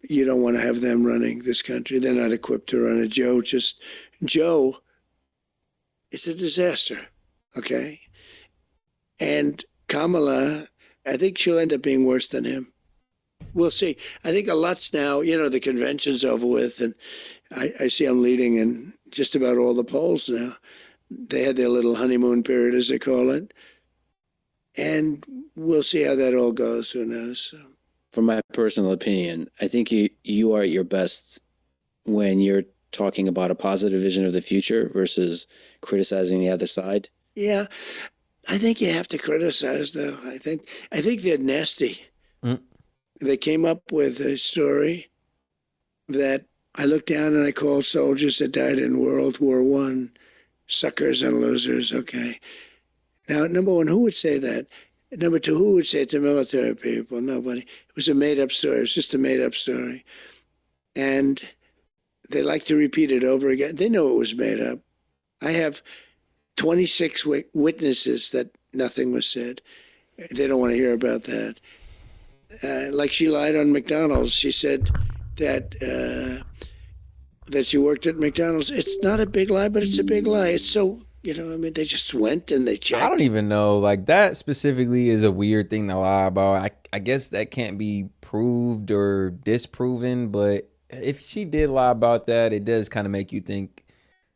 you don't want to have them running this country. They're not equipped to run it. Joe, it's a disaster. Okay. And Kamala, I think she'll end up being worse than him. We'll see. I think a lot's now, the convention's over with, and I see I'm leading in just about all the polls now. They had their little honeymoon period, as they call it. And we'll see how that all goes. Who knows? From my personal opinion, I think you are at your best when you're talking about a positive vision of the future versus criticizing the other side. Yeah, I think you have to criticize, though. I think they're nasty. Mm. They came up with a story that I looked down and I called soldiers that died in World War I suckers and losers. Okay. Now, number one, who would say that? Number two, who would say it to military people? Nobody. It was a made-up story. It was just a made-up story. And they like to repeat it over again. They know it was made up. I have 26 witnesses that nothing was said. They don't want to hear about that. Like she lied on McDonald's. She said that she worked at McDonald's. It's not a big lie, but it's a big lie. It's so, they just went and they checked. I don't even know. Like, that specifically is a weird thing to lie about. I guess that can't be proved or disproven, but if she did lie about that, it does kind of make you think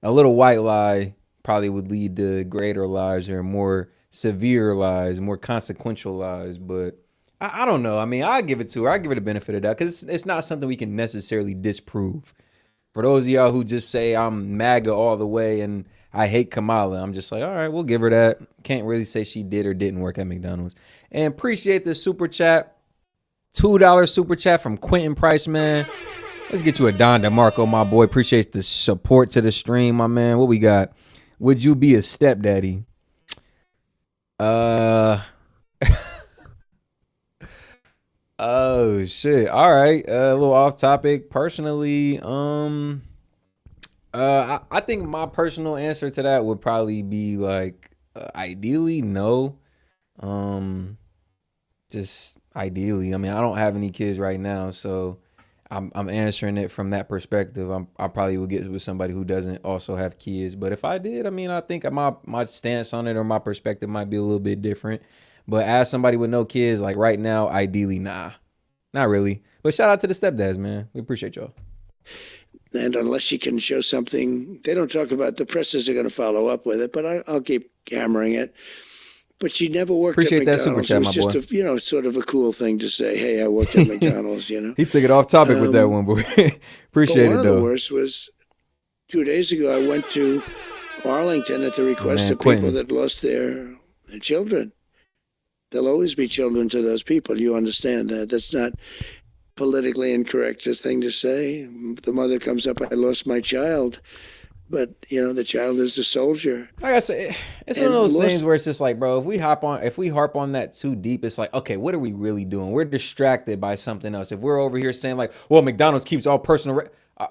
a little white lie probably would lead to greater lies or more severe lies, more consequential lies. But I don't know. I mean, I give it to her. I give it a benefit of that because it's not something we can necessarily disprove. For those of y'all who just say I'm MAGA all the way and I hate Kamala, I'm just like, all right, we'll give her that. Can't really say she did or didn't work at McDonald's. And appreciate the super chat. $2 super chat from Quentin Price, man. Let's get you a Don DeMarco, my boy. Appreciate the support to the stream, my man. What we got? Would you be a stepdaddy? Oh shit. All right. A little off topic. Personally, I think my personal answer to that would probably be like ideally no. Just ideally. I mean, I don't have any kids right now, so I'm answering it from that perspective. I probably would get with somebody who doesn't also have kids. But if I did, I mean, I think my stance on it or my perspective might be a little bit different. But as somebody with no kids, like right now, ideally, nah, not really. But shout out to the stepdads, man. We appreciate y'all. And unless she can show something, they don't talk about, the presses are going to follow up with it, but I'll keep hammering it. But she never worked Appreciate at that super McDonald's. chat, It was my just boy. sort of a cool thing to say, hey, I worked at McDonald's, He took it off topic with that one, boy. Appreciate But it, one of the though. worst was 2 days ago, I went to Arlington at the request Man, of people Quentin. that lost their children. There'll always be children to those people. You understand that. That's not politically incorrect thing to say. The mother comes up, I lost my child. But, the child is a soldier. Like I said, it's one of those things where it's just like, bro, if we harp on that too deep, it's like, okay, what are we really doing? We're distracted by something else. If we're over here saying like, well, McDonald's keeps all personal,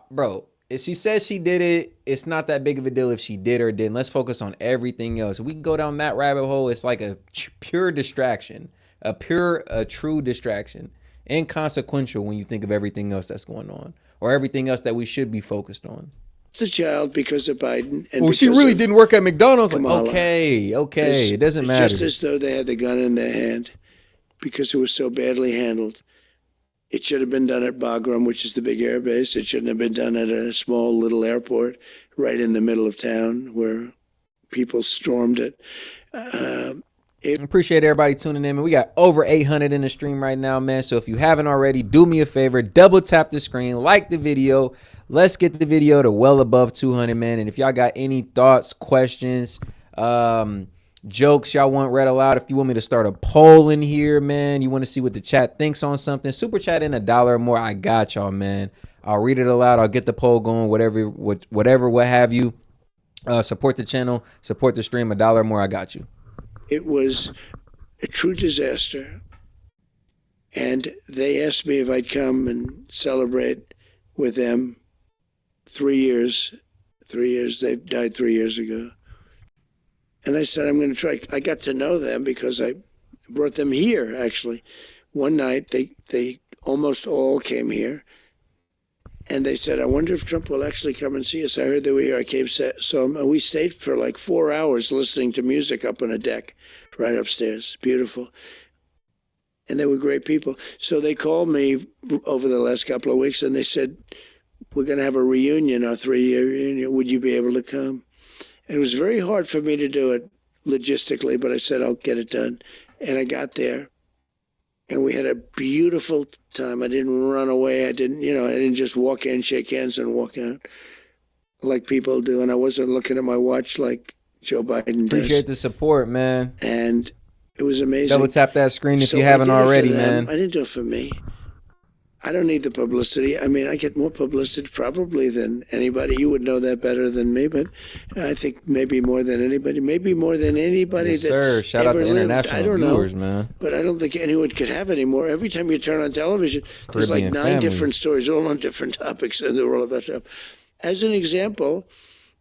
bro, if she says she did it, it's not that big of a deal if she did or didn't. Let's focus on everything else. If we can go down that rabbit hole, it's like a pure distraction, a true distraction, inconsequential when you think of everything else that's going on or everything else that we should be focused on. It's a child because of Biden. And well, she really didn't work at McDonald's. Like, okay. It doesn't matter. Just as though they had the gun in their hand because it was so badly handled. It should have been done at Bagram, which is the big air base. It shouldn't have been done at a small little airport right in the middle of town where people stormed it. Appreciate everybody tuning in, man. We got over 800 in the stream right now, man. So if you haven't already, do me a favor, double tap the screen, like the video. Let's get the video to well above 200, man. And if y'all got any thoughts, questions, jokes y'all want read aloud, if you want me to start a poll in here, man, you want to see what the chat thinks on something, super chat in $1 or more. I got y'all, man. I'll read it aloud. I'll get the poll going, whatever, what have you. Support the channel, support the stream, $1 or more. I got you. It was a true disaster. And they asked me if I'd come and celebrate with them 3 years. 3 years. They died 3 years ago. And I said, I'm going to try. I got to know them because I brought them here, actually. One night, they almost all came here. And they said, I wonder if Trump will actually come and see us. I heard they were here. I came, saw him, and we stayed for like 4 hours listening to music up on a deck right upstairs. Beautiful. And they were great people. So they called me over the last couple of weeks, and they said, we're going to have a reunion, our 3-year reunion. Would you be able to come? And it was very hard for me to do it logistically, but I said, I'll get it done. And I got there. And we had a beautiful time. I didn't run away. I didn't just walk in, shake hands, and walk out like people do. And I wasn't looking at my watch like Joe Biden does. Appreciate the support, man. And it was amazing. Double tap that screen if So you I haven't did it for already, them. man. I didn't do it for me. I don't need the publicity. I mean, I get more publicity probably than anybody. You would know that better than me, but I think maybe more than anybody. Maybe more than anybody Yes, that's sir. Shout out ever to lived. international I don't viewers, know, man. but I don't think anyone could have any more. Every time you turn on television, there's like Caribbean 9 family. different stories, all on different topics, and they're all about Trump. As an example,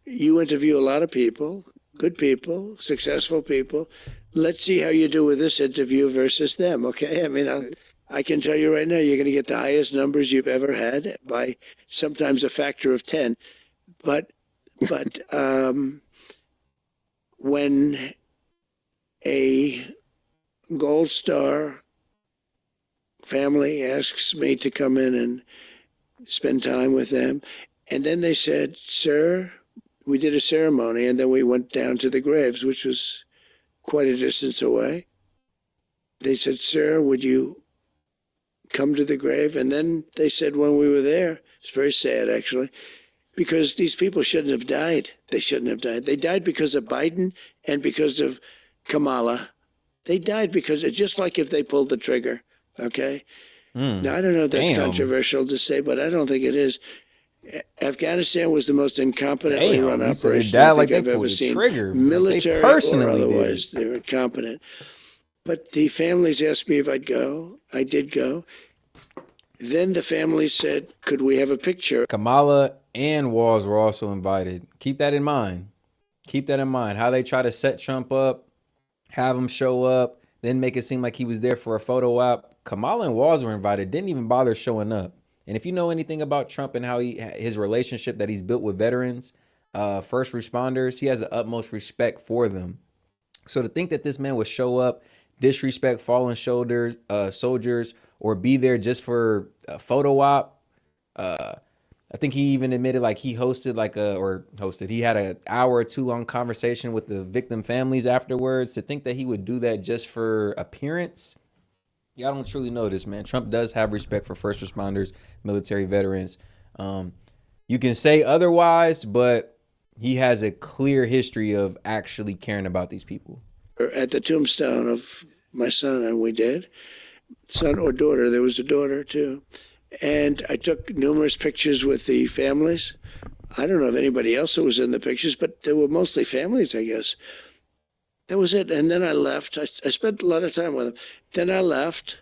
you interview a lot of people, good people, successful people. Let's see how you do with this interview versus them, okay? I mean, I can tell you right now, you're going to get the highest numbers you've ever had by sometimes a factor of 10. But when a Gold Star family asks me to come in and spend time with them, and then they said, sir, we did a ceremony, and then we went down to the graves, which was quite a distance away. They said, sir, would you come to the grave? And then they said when we were there, it's very sad actually, because these people shouldn't have died. They shouldn't have died. They died because of Biden and because of Kamala. They died because it's just like if they pulled the trigger, okay? Now, I don't know if that's controversial to say, but I don't think it is. Afghanistan was the most incompetently run operation I think I've ever seen. Military or otherwise, they were incompetent. But the families asked me if I'd go. I did go. Then the family said, could we have a picture? Kamala and Walz were also invited. Keep that in mind. Keep that in mind. How they try to set Trump up, have him show up, then make it seem like he was there for a photo op. Kamala and Walz were invited, didn't even bother showing up. And if you know anything about Trump and how his relationship that he's built with veterans, first responders, he has the utmost respect for them. So to think that this man would show up, disrespect fallen soldiers, or be there just for a photo op. I think he even admitted like he he had an hour or 2 long conversation with the victim families afterwards. To think that he would do that just for appearance. Yeah, I don't truly know this, man. Trump does have respect for first responders, military veterans. You can say otherwise, but he has a clear history of actually caring about these people. At the tombstone of my son, and we did. Son or daughter, there was a daughter too. And I took numerous pictures with the families. I don't know if anybody else was in the pictures, but they were mostly families, I guess. That was it. And then I left. I spent a lot of time with them. Then I left,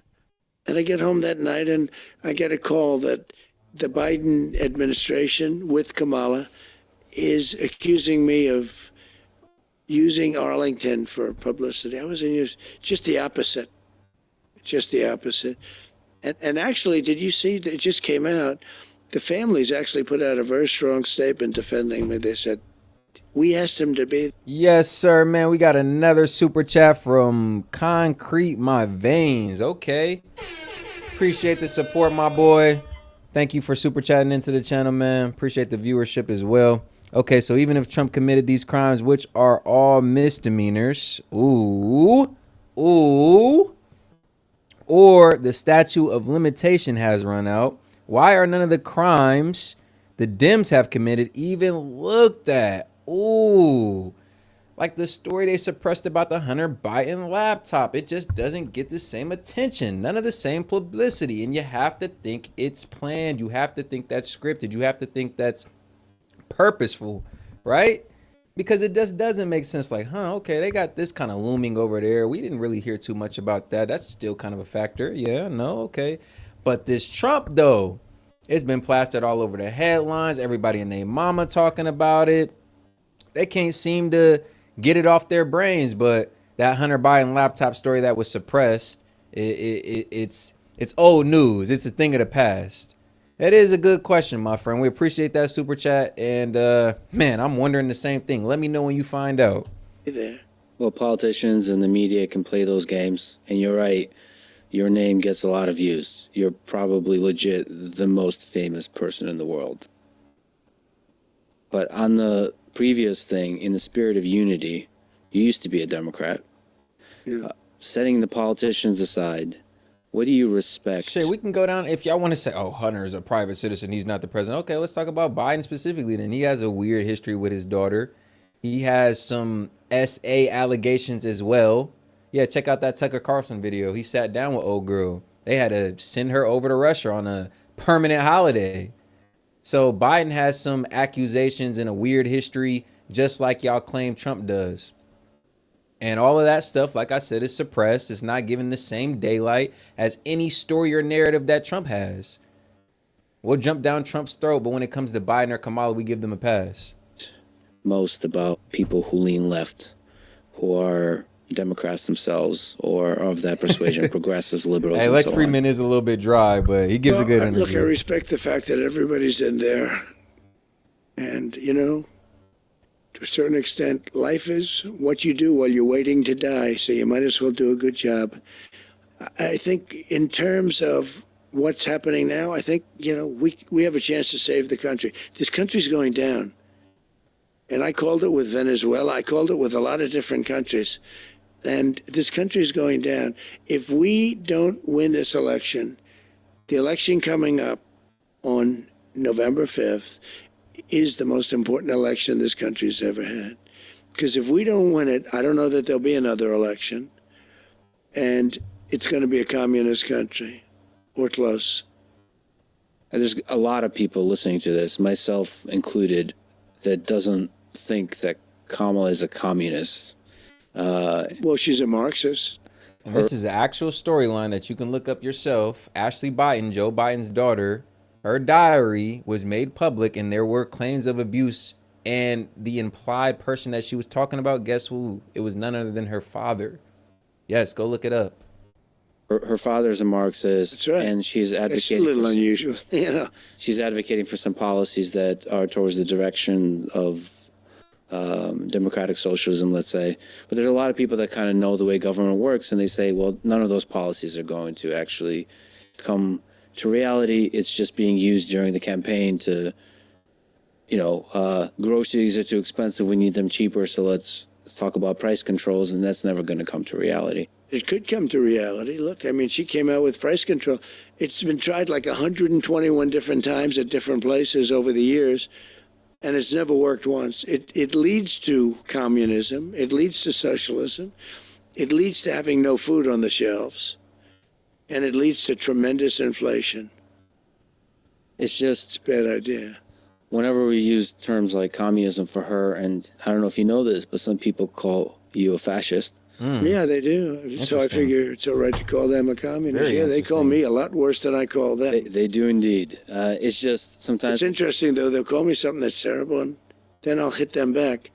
and I get home that night, and I get a call that the Biden administration with Kamala is accusing me of using Arlington for publicity. I was in use, just the opposite. Just the opposite. And actually, did you see, it just came out, the families actually put out a very strong statement defending me. They said, we asked him to be. Yes, sir, man. We got another super chat from Concrete My Veins. Okay. Appreciate the support, my boy. Thank you for super chatting into the channel, man. Appreciate the viewership as well. Okay, so even if Trump committed these crimes, which are all misdemeanors, or the statute of limitation has run out, why are none of the crimes the Dems have committed even looked at? Ooh, like the story they suppressed about the Hunter Biden laptop. It just doesn't get the same attention, none of the same publicity. And you have to think it's planned. You have to think that's scripted. You have to think that's purposeful, right? Because it just doesn't make sense. Like, okay, they got this kind of looming over there. We didn't really hear too much about that. That's still kind of a factor. Yeah, no, okay. But this Trump, though, it's been plastered all over the headlines. Everybody and their mama talking about it. They can't seem to get it off their brains. But that Hunter Biden laptop story that was suppressed, it's old news. It's a thing of the past. It is a good question, my friend. We appreciate that super chat. And man, I'm wondering the same thing. Let me know when you find out. There. Well, politicians and the media can play those games, and you're right. Your name gets a lot of views. You're probably legit the most famous person in the world. But on the previous thing, in the spirit of unity, you used to be a Democrat. Yeah. Setting the politicians aside, what do you respect? Shit, we can go down if y'all want to say, oh, Hunter is a private citizen. He's not the president. Okay, let's talk about Biden specifically then. He has a weird history with his daughter. He has some SA allegations as well. Yeah, check out that Tucker Carlson video. He sat down with old girl. They had to send her over to Russia on a permanent holiday. So Biden has some accusations and a weird history, just like y'all claim Trump does. And all of that stuff, like I said, is suppressed. It's not given the same daylight as any story or narrative that Trump has. We'll jump down Trump's throat, but when it comes to Biden or Kamala, we give them a pass. Most about people who lean left, who are Democrats themselves or of that persuasion, progressives, liberals, Hey, and Lex so Friedman is a little bit dry, but he gives a good energy. Look, I respect the fact that everybody's in there. And, you know, to a certain extent, life is what you do while you're waiting to die, so you might as well do a good job. I think in terms of what's happening now, I think, you know, we have a chance to save the country. This country's going down. And I called it with Venezuela. I called it with a lot of different countries. And this country is going down. If we don't win this election, the election coming up on November 5th is the most important election this country's ever had. Because if we don't win it, I don't know that there'll be another election. And it's going to be a communist country or close. And there's a lot of people listening to this, myself included, that doesn't think that Kamala is a communist. Well, she's a Marxist. And this is an actual storyline that you can look up yourself. Ashley Biden, Joe Biden's daughter, her diary was made public and there were claims of abuse. And the implied person that she was talking about, guess who? It was none other than her father. Yes, go look it up. Her father's a Marxist, That's right. and she's advocating. It's a little unusual, you know. She's advocating for some policies that are towards the direction of democratic socialism, let's say. But there's a lot of people that kind of know the way government works, and they say, well, none of those policies are going to actually come to reality. It's just being used during the campaign to, you know, groceries are too expensive. We need them cheaper, so let's talk about price controls, and that's never going to come to reality. It could come to reality. Look, I mean, she came out with price control. It's been tried like 121 different times at different places over the years, and it's never worked once. It leads to communism. It leads to socialism. It leads to having no food on the shelves, and it leads to tremendous inflation. It's just a bad idea. Whenever we use terms like communism for her, and I don't know if you know this, but some people call you a fascist. Yeah, they do. So I figure it's all right to call them a communist. Very Yeah, they call me a lot worse than I call them. They do indeed. It's just sometimes... It's interesting, though. They'll call me something that's terrible, and then I'll hit them back.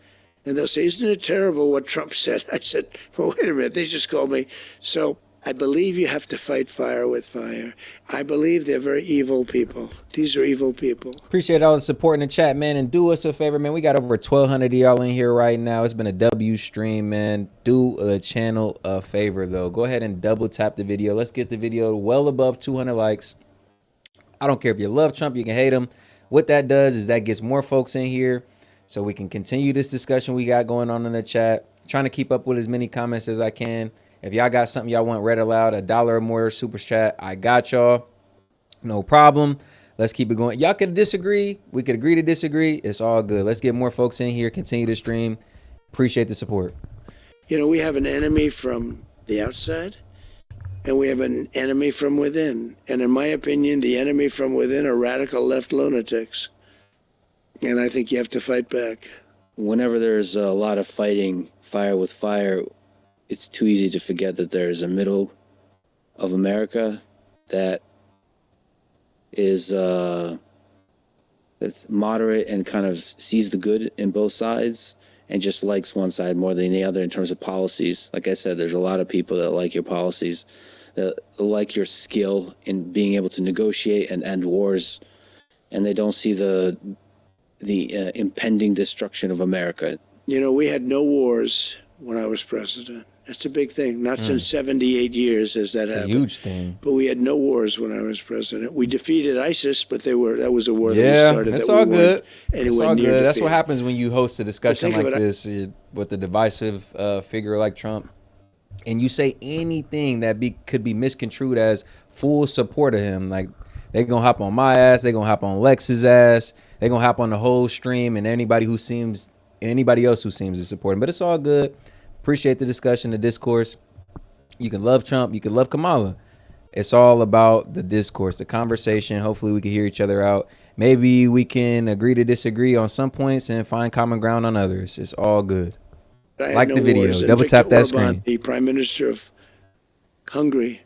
And they'll say, isn't it terrible what Trump said? I said, well, wait a minute. They just called me. So I believe you have to fight fire with fire. I believe they're very evil people. These are evil people. Appreciate all the support in the chat, man. And do us a favor, man. We got over 1,200 of y'all in here right now. It's been a W stream, man. Do the channel a favor, though. Go ahead and double tap the video. Let's get the video well above 200 likes. I don't care if you love Trump, you can hate him. What that does is that gets more folks in here so we can continue this discussion we got going on in the chat. Trying to keep up with as many comments as I can. If y'all got something y'all want read aloud, $1 or more super chat, I got y'all. No problem. Let's keep it going. Y'all could disagree. We could agree to disagree. It's all good. Let's get more folks in here. Continue to stream. Appreciate the support. You know, we have an enemy from the outside, and we have an enemy from within. And in my opinion, the enemy from within are radical left lunatics. And I think you have to fight back. Whenever there's a lot of fighting, fire with fire, it's too easy to forget that there's a middle of America that is that's moderate and kind of sees the good in both sides and just likes one side more than the other in terms of policies. Like I said, there's a lot of people that like your policies, that like your skill in being able to negotiate and end wars and they don't see the impending destruction of America. You know, we had no wars when I was president. That's a big thing. Not since 78 years has that It's happened. a huge thing. But we had no wars when I was president. We defeated ISIS, but that was a war that we Yeah, started. that's that all we good. Anywhere It's all near good. That's defeated. what happens when you host a discussion think of like it, this with a divisive figure like Trump, and you say anything that could be misconstrued as full support of him. Like, they gonna hop on my ass, they gonna hop on Lex's ass, they gonna hop on the whole stream, and anybody else who seems to support him. But it's all good. Appreciate the discussion, the discourse. You can love Trump, you can love Kamala. It's all about the discourse, the conversation. Hopefully we can hear each other out. Maybe we can agree to disagree on some points and find common ground on others. It's all good. Like the video. wars. And Double Viktor tap that Orban, screen. The prime minister of Hungary,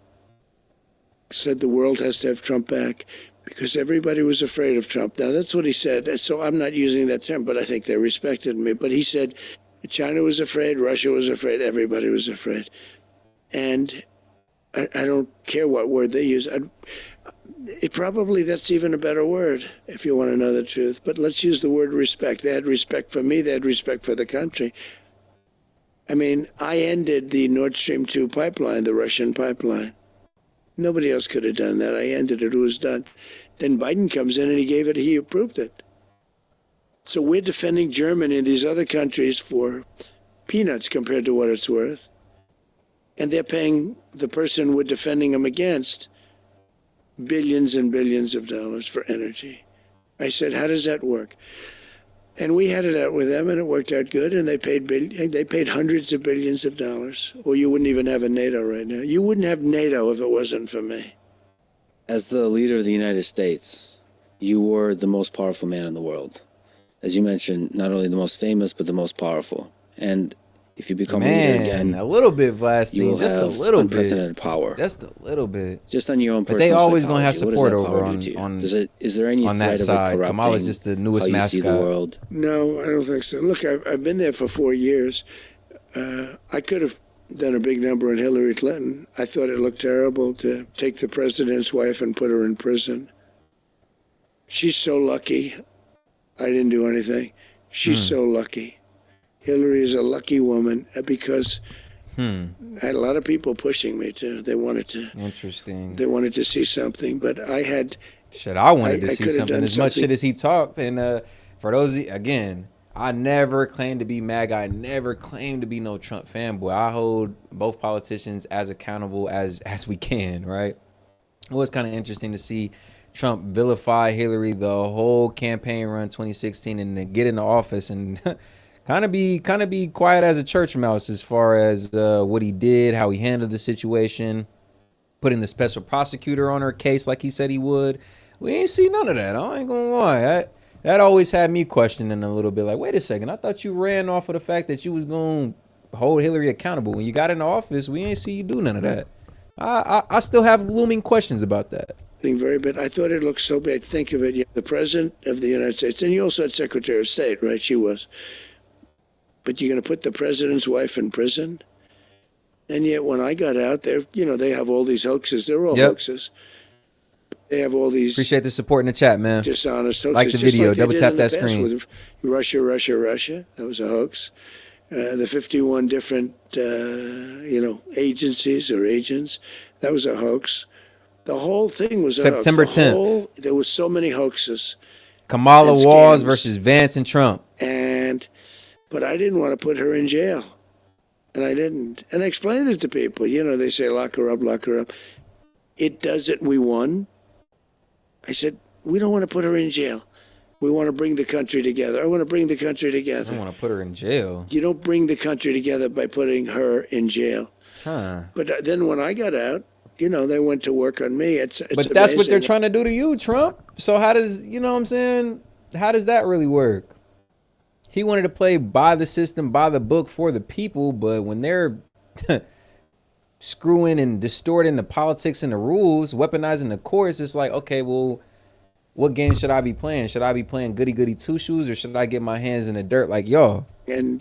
said the world has to have Trump back because everybody was afraid of Trump. Now, that's what he said. So I'm not using that term, but I think they respected me. But he said China was afraid, Russia was afraid, everybody was afraid. And I don't care what word they use. That's even a better word if you want to know the truth. But let's use the word respect. They had respect for me. They had respect for the country. I mean, I ended the Nord Stream 2 pipeline, the Russian pipeline. Nobody else could have done that. I ended it. It was done. Then Biden comes in and he approved it. So we're defending Germany and these other countries for peanuts compared to what it's worth. And they're paying the person we're defending them against billions and billions of dollars for energy. I said, how does that work? And we had it out with them, and it worked out good. And they paid hundreds of billions of dollars. Or you wouldn't even have a NATO right now. You wouldn't have NATO if it wasn't for me. As the leader of the United States, you were the most powerful man in the world. As you mentioned, not only the most famous, but the most powerful. And if you become a leader again, a little bit, Vlastine, you will just have a little unprecedented bit. power. Just a little bit. Just on your own personal But they always psychology, gonna have what does support that over power do to you? on Is there any on threat that of side. it corrupting Kamala's just the newest how you mascot. see the world? No, I don't think so. Look, I've been there for 4 years. I could have done a big number on Hillary Clinton. I thought it looked terrible to take the president's wife and put her in prison. She's so lucky. I didn't do anything. She's so lucky. Hillary is a lucky woman because I had a lot of people pushing me to. They wanted to. Interesting. They wanted to see something, but I had. Shit, I wanted to I see could have something done as much something. shit as he talked. And for those, again, I never claimed to be MAGA. I never claimed to be no Trump fanboy. I hold both politicians as accountable as we can, right? It was kind of interesting to see Trump vilify Hillary the whole campaign run 2016 and then get into office and kind of be quiet as a church mouse as far as what he did, how he handled the situation, putting the special prosecutor on her case like he said he would. We ain't see none of that. I ain't gonna lie. That always had me questioning a little bit. Like, wait a second. I thought you ran off of the fact that you was gonna hold Hillary accountable. When you got in office, we ain't see you do none of that. I still have looming questions about that. Very bad. I thought it looked so bad. Think of it. You have the president of the United States, and you also had Secretary of State, right? She was. But you're going to put the president's wife in prison? And yet when I got out there, they have all these hoaxes. They're all hoaxes. They have all these Appreciate the support in the chat, man. dishonest hoaxes. Like the just video. like they Double did tap in the that past screen. with Russia. That was a hoax. The 51 different, agencies or agents. That was a hoax. The whole thing was a September hoax. 10th. There was so many hoaxes. Kamala and Walls scams. versus Vance and Trump. But I didn't want to put her in jail. And I didn't. And I explained it to people. They say, lock her up. It doesn't. We won. I said, we don't want to put her in jail. We want to bring the country together. I want to bring the country I together. don't want to put her in jail. You don't bring the country together by putting her in jail. Huh. But then when I got out, they went to work on me. It's But that's what they're amazing. trying to do to you, Trump. So how does, you know what I'm saying? How does that really work? He wanted to play by the system, by the book for the people. But when they're screwing and distorting the politics and the rules, weaponizing the courts, it's like, okay, well, what game should I be playing? Should I be playing goody-goody two-shoes or should I get my hands in the dirt like y'all? And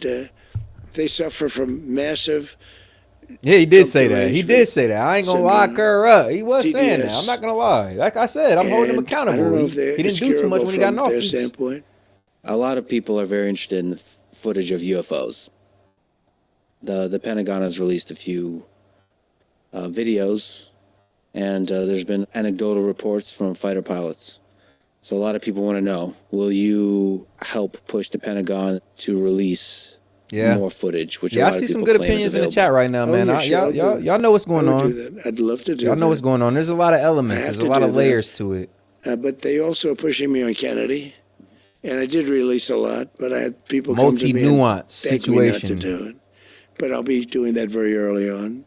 they suffer from massive Yeah, he did Trump say that. He derangement. did say that. I ain't gonna Send lock her up. He was saying that. TDS. I'm not gonna lie. Like I said, I'm holding him And I accountable. don't know He, if they're, he didn't it's do too much curable when he got in from their office. standpoint. A lot of people are very interested in the footage of UFOs. The Pentagon has released a few videos, and there's been anecdotal reports from fighter pilots. So a lot of people want to know, will you help push the Pentagon to release more footage? Which a Yeah, I lot see of some people good claim is opinions in the available. chat right now, Oh, man. yeah, sure, I'll do that. Y'all know what's I going would on. do that. I'd love to do Y'all that. know what's going on. There's a lot of elements. have There's to a lot do of that. layers to it. But they also are pushing me on Kennedy. And I did release a lot, but I had people come to me and Multi-nuance beg me not to situation. do it. But I'll be doing that very early on.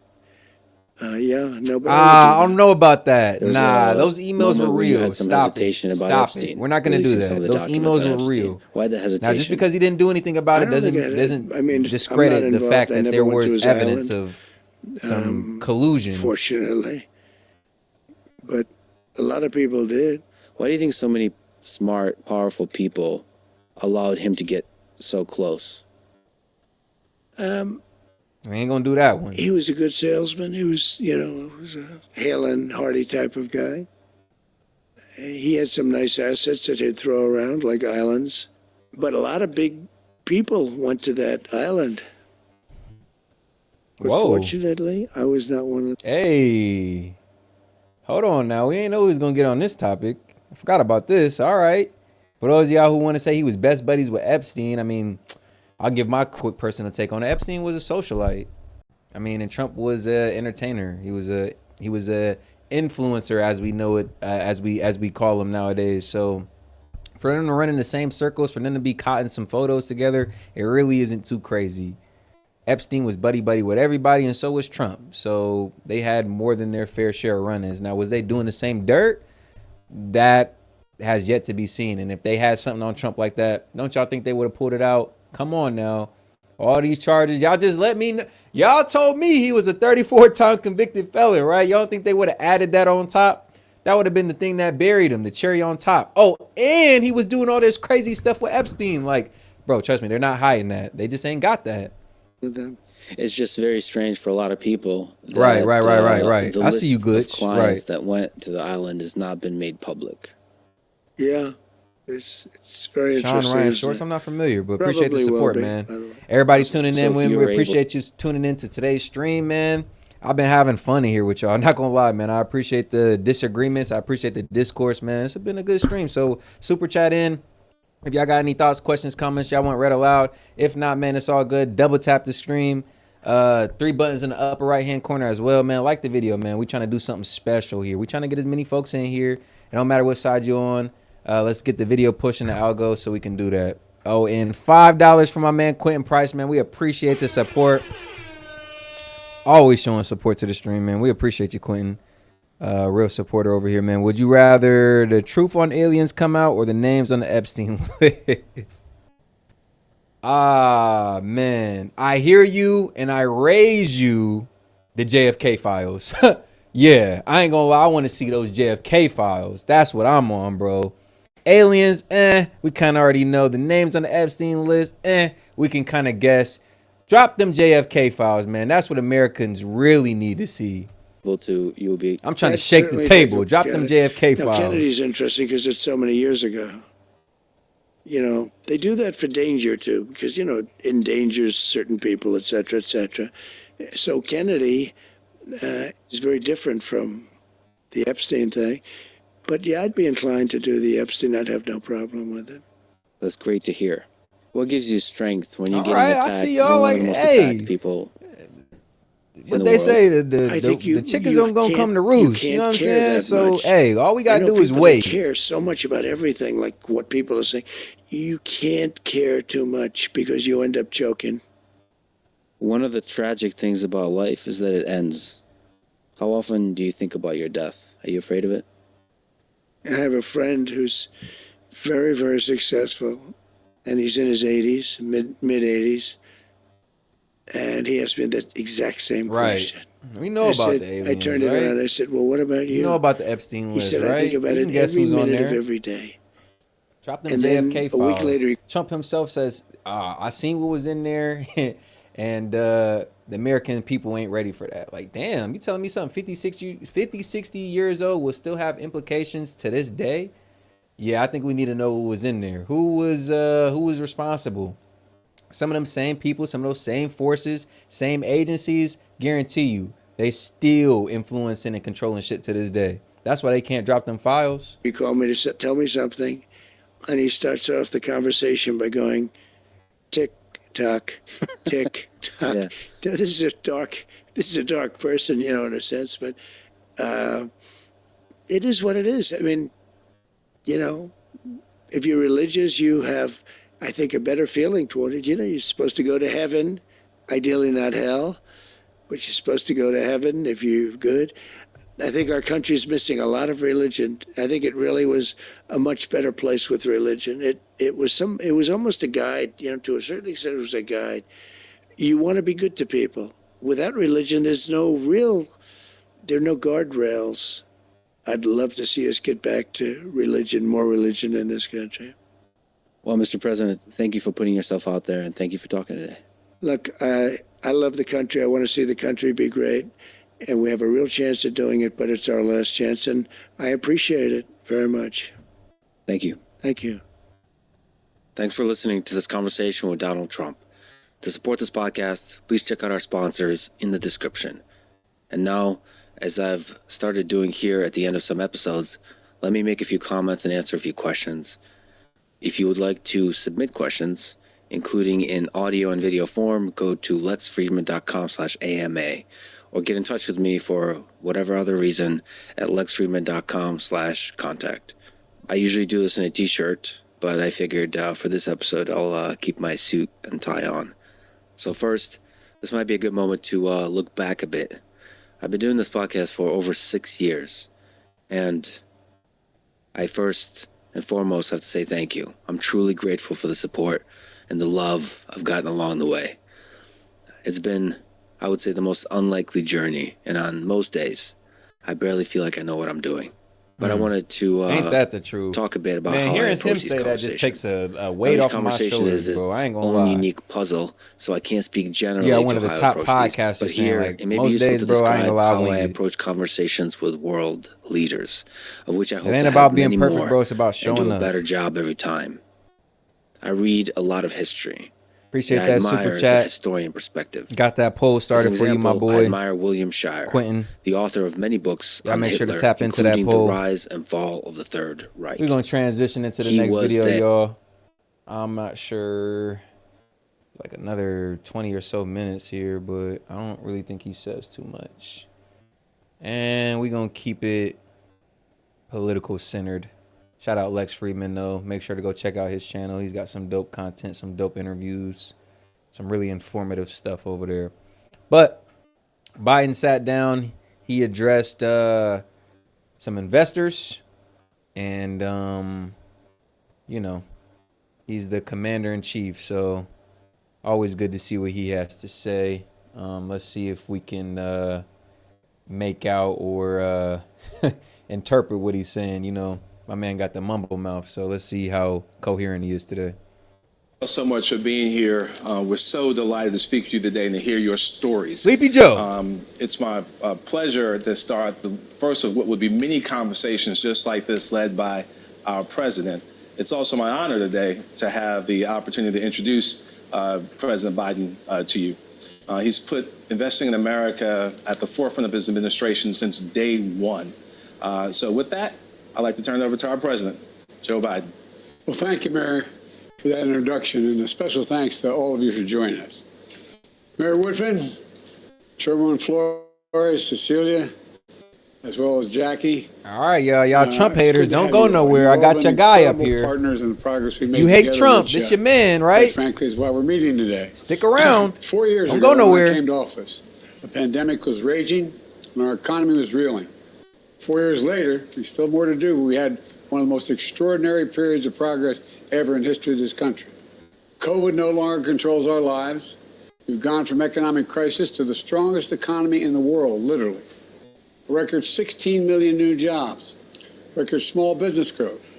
Yeah, no, but I I would don't know about that. There's Nah, a those emails were moment where you real. had some Stop it. hesitation about Stop it. Epstein We're not going to do releasing some that. of the Those documents emails on were Epstein. real. Why the Now, hesitation? just because he didn't do anything about I it don't think doesn't I mean, I'm not discredit the involved. fact I that never there went to was his evidence island. of some collusion. Fortunately. But a lot of people did. Why do you think so many smart, powerful people allowed him to get so close? We ain't gonna do that one. He was a good salesman. He was, was a hale and hearty type of guy. He had some nice assets that he'd throw around, like islands. But a lot of big people went to that island. But Whoa. fortunately, I was not one of them. Hey, hold on now. We ain't know who's gonna get on this topic. I forgot about this. All right. For those of y'all who want to say he was best buddies with Epstein, I mean, I'll give my quick personal take on it. Epstein was a socialite. I mean, and Trump was an entertainer. He was a influencer, as we know it, as we call him nowadays. So for them to run in the same circles, for them to be caught in some photos together, it really isn't too crazy. Epstein was buddy with everybody, and so was Trump. So they had more than their fair share of run-ins. Now, was they doing the same dirt? That has yet to be seen. And if they had something on Trump like that, don't y'all think they would have pulled it out? Come on now. All these charges, y'all just let me know. Y'all told me he was a 34-time convicted felon, right? Y'all don't think they would have added that on top? That would have been the thing that buried him, the cherry on top. Oh, and he was doing all this crazy stuff with Epstein. Like, bro, trust me, they're not hiding that. They just ain't got that. With them. It's just very strange for a lot of people. That, Right. The I see you, list Glitch. of clients that went to the island has not been made public. Yeah. It's very Sean interesting. Ryan isn't Shorts, it? I'm not familiar, but appreciate the Probably will support, be, man. by the way. Everybody tuning So in, if we you were appreciate you tuning in to today's stream, man. I've been having fun in here with y'all. I'm not gonna lie, man. I appreciate the disagreements. I appreciate the discourse, man. It's been a good stream. So super chat in. If y'all got any thoughts, questions, comments, y'all want read aloud. If not, man, it's all good. Double tap the stream. 3 buttons in the upper right hand corner as well, man. Like the video, man. We trying to do something special here. We trying to get as many folks in here. It don't matter what side you're on. Let's get the video pushing the algo so we can do that. Oh, and $5 for my man Quentin Price, man. We appreciate the support. Always showing support to the stream, man. We appreciate you, Quentin. Real supporter over here, man. Would you rather the truth on aliens come out or the names on the Epstein list? Ah, man. I hear you and I raise you the JFK files. Yeah, I ain't gonna lie. I want to see those JFK files. That's what I'm on, bro. Aliens, we kind of already know the names on the Epstein list. We can kind of guess. Drop them JFK files, man. That's what Americans really need to see. I'm trying to shake the table. Drop them JFK now, files. Kennedy's interesting because it's so many years ago. They do that for danger too, because it endangers certain people, et cetera, et cetera. So Kennedy is very different from the Epstein thing. But yeah, I'd be inclined to do the Epstein. I'd have no problem with it. That's great to hear. What gives you strength when you get right, attacked? I see You're y'all one of like, the most hey. attacked people. What they say, the I think chickens you don't gonna come to can't- roost. you You know what I'm can't care saying? that So, much. hey, all we I gotta know do is people that wait. care so much about everything, like what people are saying. You can't care too much because you end up choking. One of the tragic things about life is that it ends. How often do you think about your death? Are you afraid of it? I have a friend who's very, very successful, and he's in his 80s, mid 80s, and he asked me that exact same question. We know I about said, the aliens, I turned it right? around. I said, "Well, what about you?" You know about the Epstein He list, said, right? "I think about You it can guess every who's on minute of there. every day." Drop them And then JFK a week files. later, Trump himself says, I seen what was in there, And the American people ain't ready for that. Like, damn, you telling me something 50, 60 years old will still have implications to this day? Yeah, I think we need to know who was in there. Who was responsible? Some of them same people, some of those same forces, same agencies, guarantee you, they still influencing and controlling shit to this day. That's why they can't drop them files. You call me to tell me something, and he starts off the conversation by going, tick tock, tick tock. Yeah. This is a dark person, in a sense, but it is what it is. I mean, if you're religious, you have, I think, a better feeling toward it. You're supposed to go to heaven, ideally not hell, but you're supposed to go to heaven if you're good. I think our country's missing a lot of religion. I think it really was a much better place with religion. It was almost a guide, to a certain extent it was a guide. You want to be good to people. Without religion, there are no guardrails. I'd love to see us get back to religion, more religion in this country. Well, Mr. President, thank you for putting yourself out there, and thank you for talking today. Look, I love the country. I want to see the country be great. And we have a real chance of doing it, but it's our last chance. And I appreciate it very much. Thank you. Thank you. Thanks for listening to this conversation with Donald Trump. To support this podcast, please check out our sponsors in the description. And now, as I've started doing here at the end of some episodes, let me make a few comments and answer a few questions. If you would like to submit questions, including in audio and video form, go to lexfriedman.com/AMA. or get in touch with me for whatever other reason at lexfriedman.com/contact. I usually do this in a t-shirt, but I figured for this episode, I'll keep my suit and tie on. So first, this might be a good moment to look back a bit. I've been doing this podcast for over 6 years, and I first and foremost have to say thank you. I'm truly grateful for the support and the love I've gotten along the way. It's been, I would say, the most unlikely journey, and on most days, I barely feel like I know what I'm doing. But I wanted to Ain't that the truth? talk a bit about Man, how I hearing approach him these say that conversations. just takes a weight off my shoulders, is bro. I its ain't gonna own lie. unique puzzle, so I can't speak generally Yeah, to one of the how I top approach these. podcasters But saying, here, like, it may be most useful days, to bro, I ain't describe gonna lie, how when I you- approach conversations with world leaders, of which I hope It ain't to about have being many perfect, more, bro. It's about and do showing a up. better job every time. I read a lot of history. Appreciate and I that admire super the chat. historian perspective. Got that poll As an started for you, my example, I boy. admire William Shire, Quentin. the author of many books Y'all on make sure Hitler, to tap into that including poll. The Rise and Fall of the Third Reich. We're gonna transition into the He next was video, there. y'all. I'm not sure, like another 20 or so minutes here, but I don't really think he says too much. And we're gonna keep it political centered. Shout out Lex Friedman though. Make sure to go check out his channel. He's got some dope content, some dope interviews, some really informative stuff over there. But Biden sat down. He addressed some investors, and he's the commander in chief, so always good to see what he has to say. Let's see if we can make out or interpret what he's saying. My man got the mumble mouth, so let's see how coherent he is today. So much for being here. We're so delighted to speak to you today and to hear your stories. Sleepy Joe. It's my pleasure to start the first of what would be many conversations just like this led by our president. It's also my honor today to have the opportunity to introduce President Biden to you. He's put investing in America at the forefront of his administration since day one. So with that, I'd like to turn it over to our president, Joe Biden. Well, thank you, Mayor, for that introduction, and a special thanks to all of you for joining us. Mayor Woodfin, Chairwoman Flores, Cecilia, as well as Jackie. All right, y'all Trump It's haters, good to don't have go you. nowhere. You've I all got been your guy up incredible here. Partners in the progress we made You hate together, Trump. which, This your man, right? quite frankly, is why we're meeting today. Stick around. 4 years Don't ago, go nowhere. when I came to office, the pandemic was raging and our economy was reeling. 4 years later, there's still more to do. We had one of the most extraordinary periods of progress ever in history of this country. COVID no longer controls our lives. We've gone from economic crisis to the strongest economy in the world, literally. A record 16 million new jobs, record small business growth,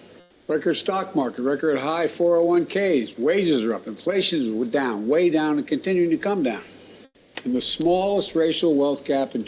Record stock market, record high 401ks, wages are up, inflation is down, way down, and continuing to come down. And the smallest racial wealth gap in